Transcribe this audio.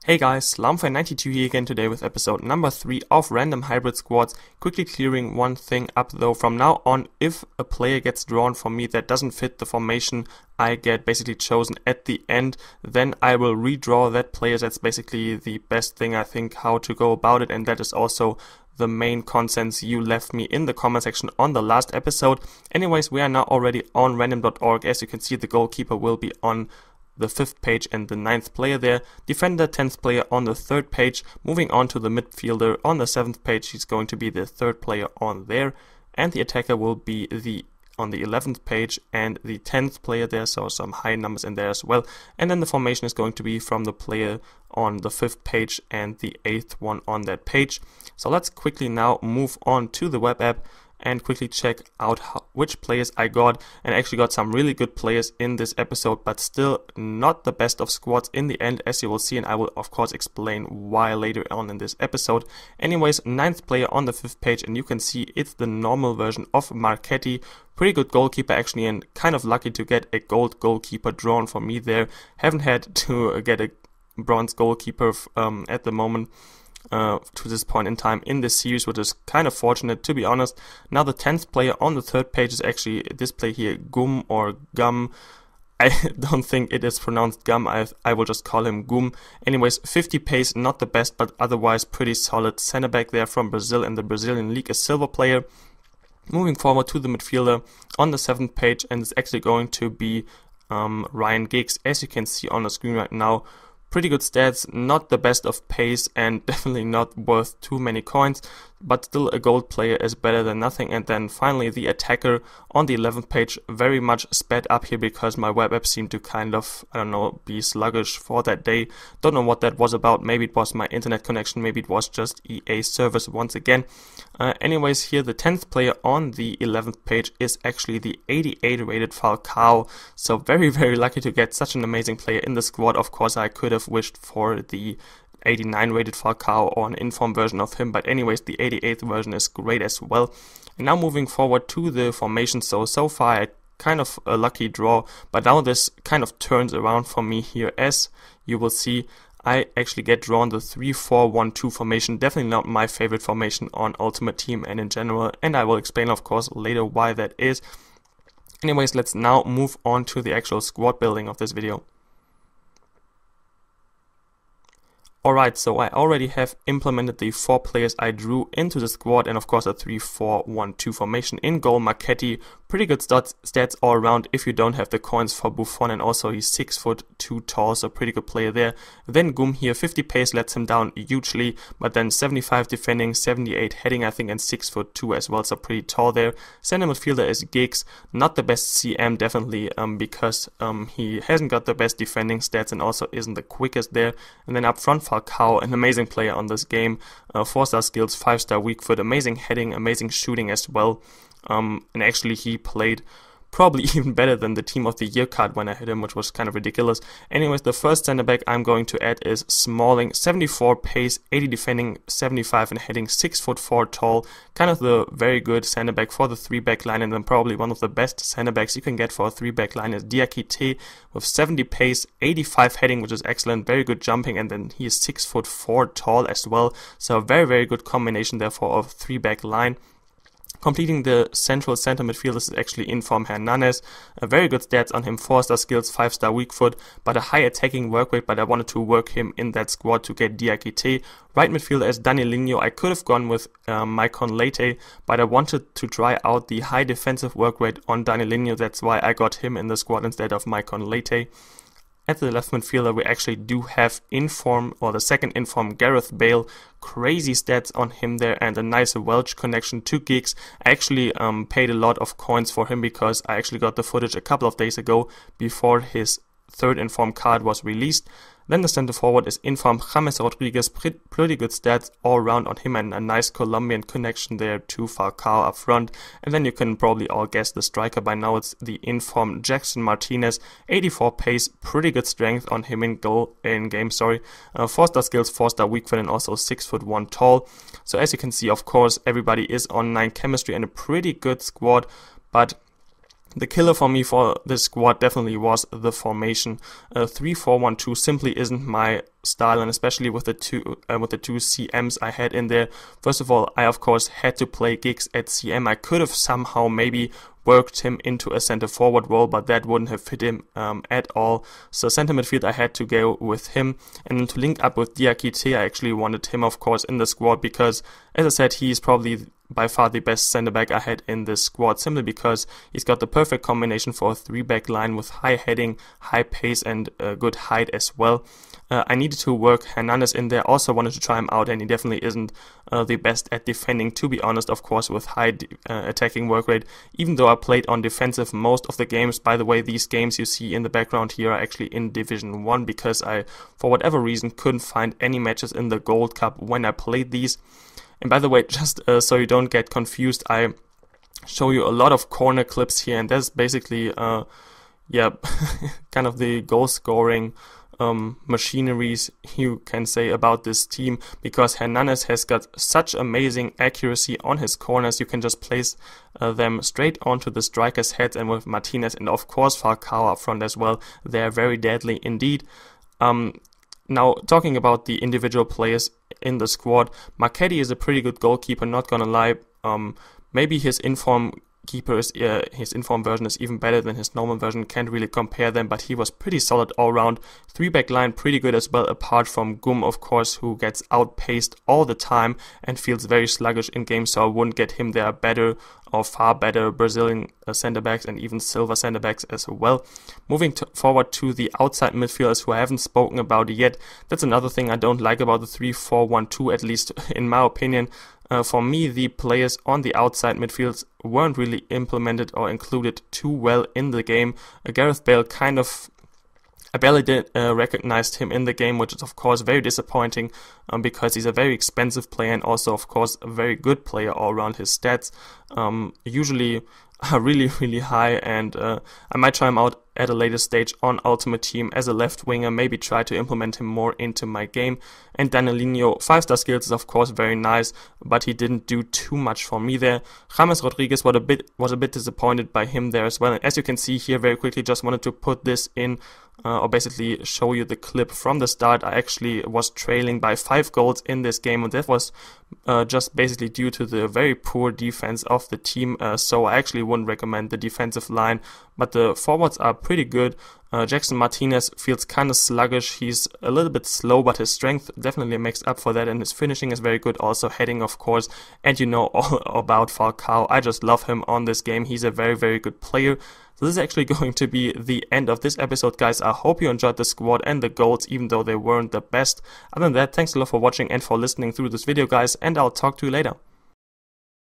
Hey guys, Lamfire92 here again today with episode number 3 of Random Hybrid Squads. Quickly clearing one thing up though, from now on, if a player gets drawn for me that doesn't fit the formation I get basically chosen at the end, then I will redraw that player. That's basically the best thing I think how to go about it, and that is also the main consensus you left me in the comment section on the last episode. Anyways, we are now already on random.org. As you can see, the goalkeeper will be on the 5th page and the 9th player there, defender 10th player on the 3rd page, moving on to the midfielder on the 7th page. He's going to be the 3rd player on there, and the attacker will be on the 11th page and the 10th player there, so some high numbers in there as well. And then the formation is going to be from the player on the 5th page and the 8th one on that page. So let's quickly now move on to the web app and quickly check out which players I got, and actually got some really good players in this episode, but still not the best of squads in the end, as you will see, and I will of course explain why later on in this episode. Anyways, 9th player on the 5th page, and you can see it's the normal version of Marchetti. Pretty good goalkeeper actually, and kind of lucky to get a gold goalkeeper drawn for me there. Haven't had to get a bronze goalkeeper at the moment. To this point in time in this series, which is kind of fortunate, to be honest. Now the 10th player on the 3rd page is actually this player here, Gum or Gum. I don't think it is pronounced Gum, I will just call him Gum. Anyways, 50 pace, not the best, but otherwise pretty solid center back there from Brazil in the Brazilian league, a silver player. Moving forward to the midfielder on the 7th page, and it's actually going to be Ryan Giggs, as you can see on the screen right now. Pretty good stats, not the best of pace, and definitely not worth too many coins, but still a gold player is better than nothing. And then finally the attacker on the 11th page, very much sped up here because my web app seemed to kind of, I don't know, be sluggish for that day. Don't know what that was about. Maybe it was my internet connection, maybe it was just EA service once again. Anyways, here the 10th player on the 11th page is actually the 88 rated Falcao. So very, very lucky to get such an amazing player in the squad. Of course, I could have wished for the 89 rated Falcao or an inform version of him, but anyways, the 88th version is great as well. And now moving forward to the formation, so far I kind of a lucky draw, but now this kind of turns around for me here. As you will see, I actually get drawn the 3-4-1-2 formation, definitely not my favorite formation on Ultimate Team and in general, and I will explain of course later why that is. Anyways, let's now move on to the actual squad building of this video. Alright, so I already have implemented the 4 players I drew into the squad, and of course a 3-4-1-2 formation. In goal, Marchetti, pretty good stats all around if you don't have the coins for Buffon, and also he's 6'2" tall, so pretty good player there. Then Gum here, 50 pace lets him down hugely, but then 75 defending, 78 heading I think, and 6'2" as well, so pretty tall there. Center midfielder is Giggs, not the best CM definitely, because he hasn't got the best defending stats and also isn't the quickest there. And then up front, Falcao, an amazing player on this game, 4-star skills, 5-star weak foot, amazing heading, amazing shooting as well, and actually he played probably even better than the Team of the Year card when I hit him, which was kind of ridiculous. Anyways, the first center back I'm going to add is Smalling, 74 pace, 80 defending, 75 and heading, 6'4" tall, kind of the very good center back for the 3-back line, and then probably one of the best center backs you can get for a 3-back line is Diakite with 70 pace, 85 heading, which is excellent, very good jumping, and then he is 6'4" tall as well, so a very, very good combination therefore of 3-back line. Completing the central center midfielders is actually Inform Hernandez. A very good stats on him, 4-star skills, 5-star weak foot, but a high attacking work rate, but I wanted to work him in that squad to get Diakite. Right midfielder is Danilinho. I could have gone with Maicon Leite, but I wanted to try out the high defensive work rate on Danilinho. That's why I got him in the squad instead of Maicon Leite. At the left midfielder, we actually do have Inform, or the second Inform, Gareth Bale. Crazy stats on him there, and a nice Welsh connection to Giggs. I actually paid a lot of coins for him because I actually got the footage a couple of days ago before his 3rd Inform card was released. Then the center forward is Inform James Rodriguez, pretty good stats all around on him, and a nice Colombian connection there to Falcao up front. And then you can probably all guess the striker by now, it's the Inform Jackson Martinez, 84 pace, pretty good strength on him in game, 4-star skills, 4-star weak foot, and also 6'1" tall. So as you can see, of course, everybody is on 9 chemistry and a pretty good squad, but The killer for me for this squad definitely was the formation. 3-4-1-2 simply isn't my style, and especially with the two CMs I had in there. First of all, I of course had to play Giggs at CM. I could have somehow maybe worked him into a center forward role, but that wouldn't have fit him at all. So center midfield, I had to go with him. And then to link up with Diakite, I actually wanted him of course in the squad because, as I said, he's probably by far the best center back I had in this squad, simply because he's got the perfect combination for a 3-back line with high heading, high pace, and good height as well. I needed to work Hernandez in there, also wanted to try him out, and he definitely isn't the best at defending, to be honest, of course, with high attacking work rate, even though I played on defensive most of the games. By the way, these games you see in the background here are actually in Division 1, because I, for whatever reason, couldn't find any matches in the Gold Cup when I played these. And by the way, just so you don't get confused, I show you a lot of corner clips here, and that's basically, kind of the goal scoring machineries you can say about this team, because Hernandez has got such amazing accuracy on his corners. You can just place them straight onto the strikers' heads, and with Martinez and of course Falcao up front as well, they're very deadly indeed. Now, talking about the individual players in the squad, Marchetti is a pretty good goalkeeper, not gonna lie. Maybe his inform version is even better than his normal version, can't really compare them, but he was pretty solid all round. 3-back line pretty good as well, apart from Gum, of course, who gets outpaced all the time and feels very sluggish in games, so I wouldn't get him there. Better or far better Brazilian center backs and even silver center backs as well. Moving forward to the outside midfielders, who I haven't spoken about yet. That's another thing I don't like about the 3-4-1-2, at least in my opinion. For me, the players on the outside midfields weren't really implemented or included too well in the game. Gareth Bale I barely did recognized him in the game, which is of course very disappointing, because he's a very expensive player and also of course a very good player all around. His stats usually are really, really high, and I might try him out at a later stage on Ultimate Team as a left winger, maybe try to implement him more into my game. And Danielinho, 5-star skills is of course very nice, but he didn't do too much for me there. James Rodriguez was a bit disappointed by him there as well, and as you can see here very quickly, just wanted to put this in, or basically show you the clip from the start. I actually was trailing by 5 goals in this game, and that was just basically due to the very poor defense of the team, so I actually wouldn't recommend the defensive line, but the forwards are pretty good. Jackson Martinez feels kind of sluggish. He's a little bit slow, but his strength definitely makes up for that, and his finishing is very good, also heading of course. And you know all about Falcao. I just love him on this game. He's a very, very good player. So this is actually going to be the end of this episode, guys. I hope you enjoyed the squad and the goals, even though they weren't the best. Other than that, thanks a lot for watching and for listening through this video, guys, and I'll talk to you later.